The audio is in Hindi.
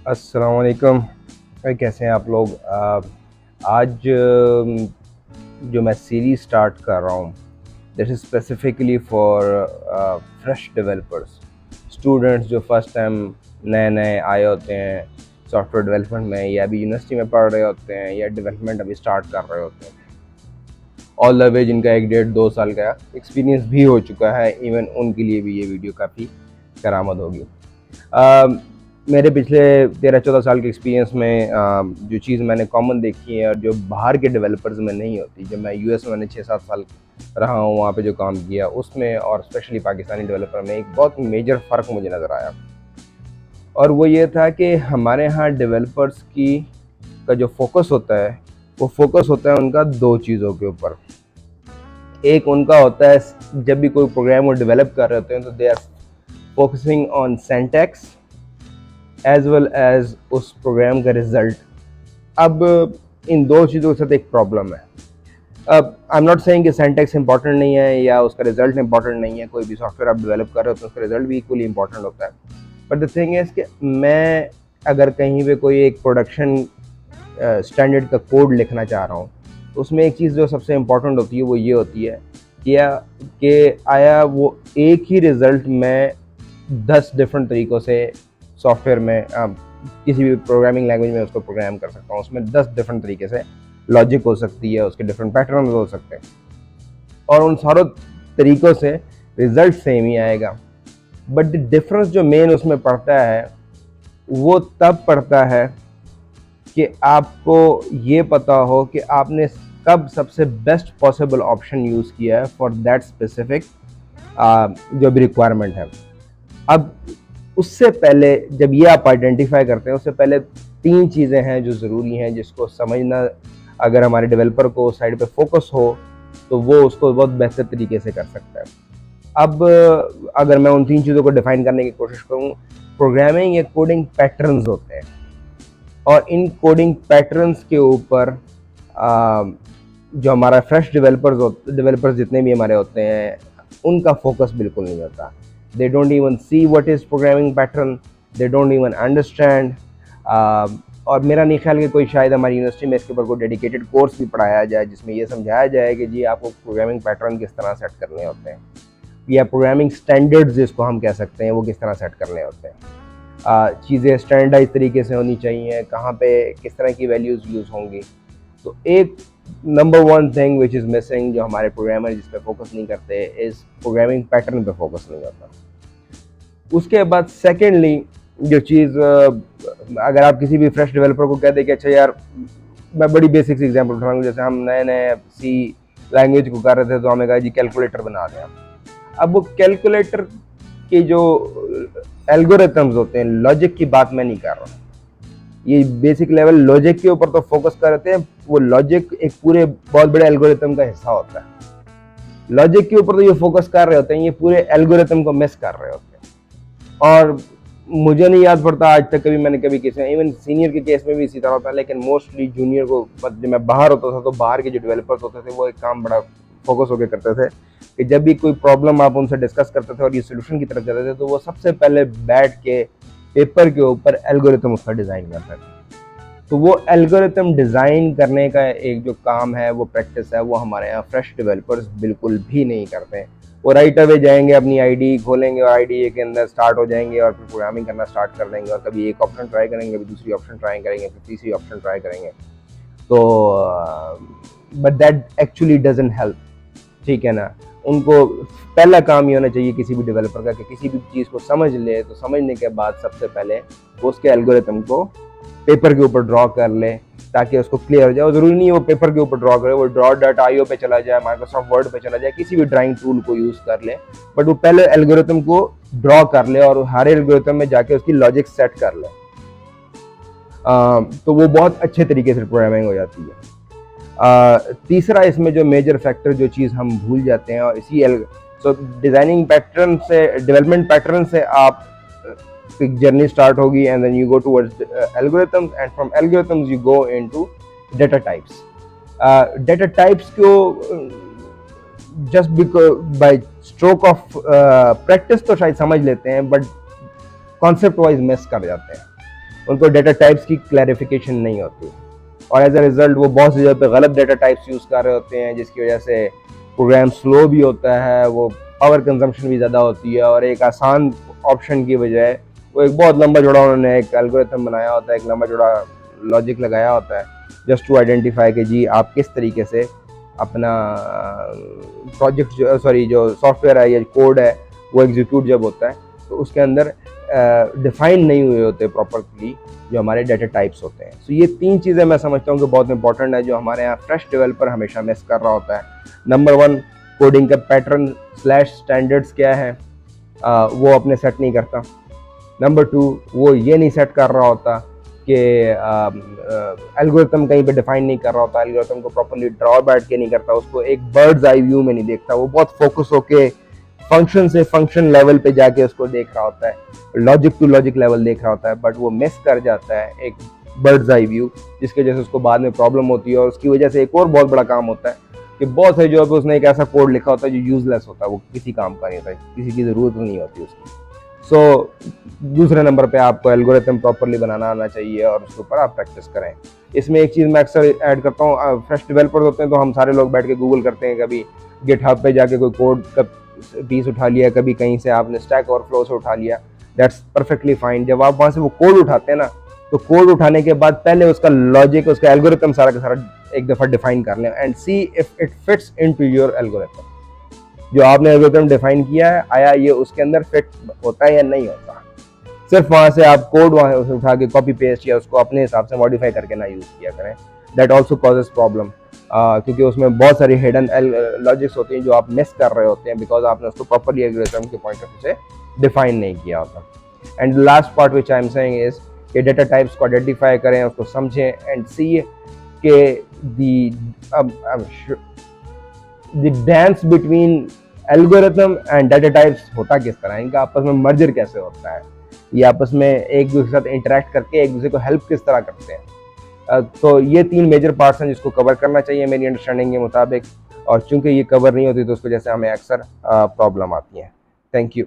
अस्सलाम वालेकुम। कैसे हैं आप लोग? आज जो मैं सीरीज स्टार्ट कर रहा हूँ this is specifically for fresh developers, students जो फर्स्ट टाइम नए नए आए होते हैं सॉफ्टवेयर डेवलपमेंट में, या अभी यूनिवर्सिटी में पढ़ रहे होते हैं, या डेवलपमेंट अभी स्टार्ट कर रहे होते हैं। ऑल द वे जिनका 1 डेढ़ 2 साल का एक्सपीरियंस भी हो चुका है, इवन उनके लिए भी ये वीडियो काफ़ी करामद होगी। मेरे पिछले 13 14 साल के एक्सपीरियंस में जो चीज़ मैंने कॉमन देखी है और जो बाहर के डेवलपर्स में नहीं होती, जब मैं यूएस में मैंने 6 7 साल रहा हूँ वहाँ पे जो काम किया उसमें, और स्पेशली पाकिस्तानी डेवलपर में एक बहुत मेजर फ़र्क मुझे नज़र आया। और वो ये था कि हमारे यहाँ डेवलपर्स की का जो फोकस होता है वो फोकस होता है उनका दो चीज़ों के ऊपर। एक उनका होता है, जब भी कोई प्रोग्राम वो डेवलप कर रहे होते हैं तो they are focusing on syntax as well as उस प्रोग्राम का रिजल्ट। अब इन दो चीज़ों के साथ एक प्रॉब्लम है। अब आई एम नॉट सेइंग कि सिंटैक्स इंपॉर्टेंट नहीं है या उसका रिजल्ट इंपॉर्टेंट नहीं है, कोई भी सॉफ्टवेयर आप डेवलप कर रहे हो तो उसका रिजल्ट भी इक्वली इंपॉर्टेंट होता है। बट द थिंग इज़ कि मैं अगर कहीं पे कोई एक प्रोडक्शन स्टैंडर्ड का कोड लिखना चाह रहा हूँ तो उसमें एक चीज़ जो सबसे इम्पॉर्टेंट होती है वो ये होती है कि आया वो एक ही रिज़ल्ट मैं 10 डिफरेंट तरीक़ों से सॉफ्टवेयर में किसी भी प्रोग्रामिंग लैंग्वेज में उसको प्रोग्राम कर सकता हूँ। उसमें 10 डिफरेंट तरीके से लॉजिक हो सकती है, उसके डिफरेंट पैटर्न हो सकते हैं, और उन सारों तरीक़ों से रिज़ल्ट सेम ही आएगा। बट द डिफरेंस जो मेन उसमें पड़ता है वो तब पड़ता है कि आपको ये पता हो कि आपने कब सबसे बेस्ट पॉसिबल ऑप्शन यूज़ किया है फॉर दैट स्पेसिफिक जो भी रिक्वायरमेंट है। अब उससे पहले जब ये आप आइडेंटिफाई करते हैं, उससे पहले 3 चीज़ें हैं जो ज़रूरी हैं, जिसको समझना अगर हमारे डेवलपर को साइड पे फोकस हो तो वो उसको बहुत बेहतर तरीके से कर सकता है। अब अगर मैं उन 3 चीज़ों को डिफाइन करने की कोशिश करूँ, प्रोग्रामिंग या कोडिंग पैटर्न्स होते हैं, और इन कोडिंग पैटर्न्स के ऊपर जो हमारा फ्रेश डेवलपर्स जितने भी हमारे होते हैं उनका फोकस बिल्कुल नहीं होता। They don't even see what is programming pattern, they don't even understand. और मेरा नहीं ख्याल कि कोई शायद हमारी यूनिवर्सिटी में इसके ऊपर कोई डेडिकेटेड कोर्स भी पढ़ाया जाए जिसमें ये समझाया जाए कि जी आपको प्रोग्रामिंग पैटर्न किस तरह सेट करने होते हैं, या प्रोग्रामिंग स्टैंडर्ड्स जिसको हम कह सकते हैं वो किस तरह सेट करने होते हैं। चीज़ें स्टैंडर्डाइज तरीके से होनी चाहिए, कहाँ पे किस तरह की वैल्यूज़ यूज़ होंगी। तो एक number 1 thing which is missing जो हमारे प्रोग्रामर जिस पे फोकस नहीं करते इज़ प्रोग्रामिंग पैटर्न पे फोकस नहीं होता। उसके बाद सेकेंडली जो चीज़, अगर आप किसी भी फ्रेश डेवलपर को कह दें कि अच्छा यार, मैं बड़ी बेसिक एग्जांपल उठा रहा हूँ, जैसे हम नए नए सी लैंग्वेज को कर रहे थे तो हमें कहा जी कैलकुलेटर बना दें। अब वो कैलकुलेटर के जो एल्गोरिथम्स होते हैं, लॉजिक की बात मैं नहीं कर रहा हूँ, ये बेसिक लेवल लॉजिक के ऊपर तो फोकस करते हैं। वो लॉजिक एक पूरे बहुत बड़े एल्गोरिथम का हिस्सा होता है। लॉजिक के ऊपर तो ये फोकस कर रहे होते हैं, ये पूरे एल्गोरिथम को मिस कर रहे होते हैं। और मुझे नहीं याद पड़ता आज तक कभी मैंने कभी किसी, इवन सीनियर के केस में भी इसी तरह होता है, लेकिन मोस्टली जूनियर को, जब मैं बाहर होता था तो बाहर के जो डेवलपर्स होते थे वो एक काम बड़ा फोकस होकर करते थे कि जब भी कोई प्रॉब्लम आप उनसे डिस्कस करते थे और ये सोल्यूशन की तरफ जाते थे तो वो सबसे पहले बैठ के पेपर के ऊपर एल्गोरिथम उसका डिज़ाइन करते थे। तो वो एल्गोरिथम डिज़ाइन करने का एक जो काम है, वो प्रैक्टिस है, वो हमारे यहाँ फ्रेश डेवलपर्स बिल्कुल भी नहीं करते हैं। वो राइट अवे जाएंगे, अपनी आईडी खोलेंगे और आईडी के अंदर स्टार्ट हो जाएंगे और फिर प्रोग्रामिंग करना स्टार्ट कर देंगे, और कभी एक ऑप्शन ट्राई करेंगे, कभी दूसरी ऑप्शन ट्राई करेंगे, फिर तीसरी ऑप्शन ट्राई करेंगे। तो but that actually doesn't help, ठीक है ना। उनको पहला काम ये होना चाहिए किसी भी डेवलपर का कि किसी भी चीज़ को समझ ले तो समझने के बाद सबसे पहले वो उसके एल्गोरिथम को पेपर के ऊपर ड्रॉ कर ले ताकि उसको क्लियर हो जाए। ज़रूरी नहीं है वो पेपर के ऊपर ड्रॉ करे, वो draw.io पे चला जाए, माइक्रोसॉफ्ट वर्ड पे चला जाए, किसी भी ड्राइंग टूल को यूज़ कर ले, बट वो पहले एल्गोरिथम को ड्रॉ कर ले और हर एल्गोरिथम में जाके उसकी लॉजिक सेट कर ले। तो वो बहुत अच्छे तरीके से प्रोग्रामिंग हो जाती है। तीसरा इसमें जो मेजर फैक्टर जो चीज़ हम भूल जाते हैं, और इसी डिज़ाइनिंग पैटर्न से, डेवलपमेंट पैटर्न से आप एक जर्नी स्टार्ट होगी, and then you go towards algorithms, and from algorithms you go into data types. Data types को just because by stroke of practice तो शायद समझ लेते हैं, बट कॉन्सेप्ट वाइज मिस कर जाते हैं। उनको डेटा टाइप्स की क्लैरिफिकेशन नहीं होती, और एज अ रिजल्ट वो बहुत सी जगह पे गलत डेटा टाइप्स यूज़ कर रहे होते हैं, जिसकी वजह से प्रोग्राम स्लो भी होता है, वो पावर कंजम्पशन भी ज़्यादा होती है, और एक आसान ऑप्शन की बजाय वो एक बहुत लंबा चौड़ा उन्होंने एक एल्गोरिथम बनाया होता है, एक लंबा चौड़ा लॉजिक लगाया होता है जस्ट टू आइडेंटिफाई कि जी आप किस तरीके से अपना प्रोजेक्ट जो सॉफ्टवेयर है या कोड है वो एग्जीक्यूट जब होता है तो उसके अंदर डिफाइन नहीं हुए होते प्रॉपरली जो हमारे डेटा टाइप्स होते हैं। सो ये 3 चीज़ें मैं समझता हूँ कि बहुत इंपॉर्टेंट है, जो हमारे यहाँ फ्रेश डेवलपर हमेशा मिस कर रहा होता है। नंबर 1, कोडिंग का पैटर्न स्लैश स्टैंडर्ड्स क्या है वो अपने सेट नहीं करता। नंबर 2, वो ये नहीं सेट कर रहा होता कि एल्गोरिथम कहीं पे डिफाइन नहीं कर रहा होता, एल्गोरिथम को प्रॉपर्ली ड्रॉ बैठ के नहीं करता, उसको एक बर्ड्स आई व्यू में नहीं देखता, वो बहुत फोकस होके फंक्शन से फंक्शन लेवल पे जाके उसको देख रहा होता है, लॉजिक टू लॉजिक लेवल देख रहा होता है, बट वो मिस कर जाता है एक बर्ड्स आई व्यू, जिसकी वजह से उसको बाद में प्रॉब्लम होती है। और उसकी वजह से एक और बहुत बड़ा काम होता है कि बहुत सारी जगह पे उसने एक ऐसा कोड लिखा होता है जो यूजलेस होता है, वो किसी काम का नहीं होता, किसी की ज़रूरत नहीं होती उसकी। सो दूसरे नंबर पे आपको एल्गोरिथम प्रॉपर्ली बनाना आना चाहिए और उसके ऊपर आप प्रैक्टिस करें। इसमें एक चीज़ मैं अक्सर ऐड करता हूँ, फ्रेश डेवलपर्स होते हैं तो हम सारे लोग बैठ के गूगल करते हैं, कभी गिटहब पे जाके कोई कोड का पीस उठा लिया, कभी कहीं से आपने स्टैक ओवरफ्लो से उठा लिया, दैट्स परफेक्टली फाइन। जब आप वहाँ से वो कोड उठाते हैं ना, तो कोड उठाने के बाद पहले उसका लॉजिक, उसका एल्गोरिथम सारा का सारा एक दफ़ा डिफाइन कर लें and see if it fits into your algorithm. जो आपने एल्गोरिथम डिफाइन किया है, आया ये उसके अंदर फिट होता है या नहीं होता। सिर्फ वहां से आप कोड वहां से उठा के कॉपी पेस्ट या उसको अपने हिसाब से मॉडिफाई करके ना यूज किया करें, दैट ऑल्सो कॉजेज प्रॉब्लम, क्योंकि उसमें बहुत सारी हिडन लॉजिक्स होती हैं जो आप मिस कर रहे होते हैं बिकॉज आपने उसको प्रॉपरली एल्गोरिथम के पॉइंट ऑफ व्यू से डिफाइन नहीं किया होता। And last part which I am saying is कि डेटा टाइप्स को आइडेंटिफाई करें, उसको समझें एंड सी के the dance between algorithm and data types होता किस तरह है, इनका आपस में मर्जर कैसे होता है, ये आपस में एक दूसरे के साथ इंटरेक्ट करके एक दूसरे को हेल्प किस तरह करते हैं। तो ये 3 मेजर पार्ट्स हैं जिसको कवर करना चाहिए मेरी अंडरस्टैंडिंग के मुताबिक, और चूंकि ये कवर नहीं होती तो उसकी वजह से हमें अक्सर प्रॉब्लम आती है। Thank you.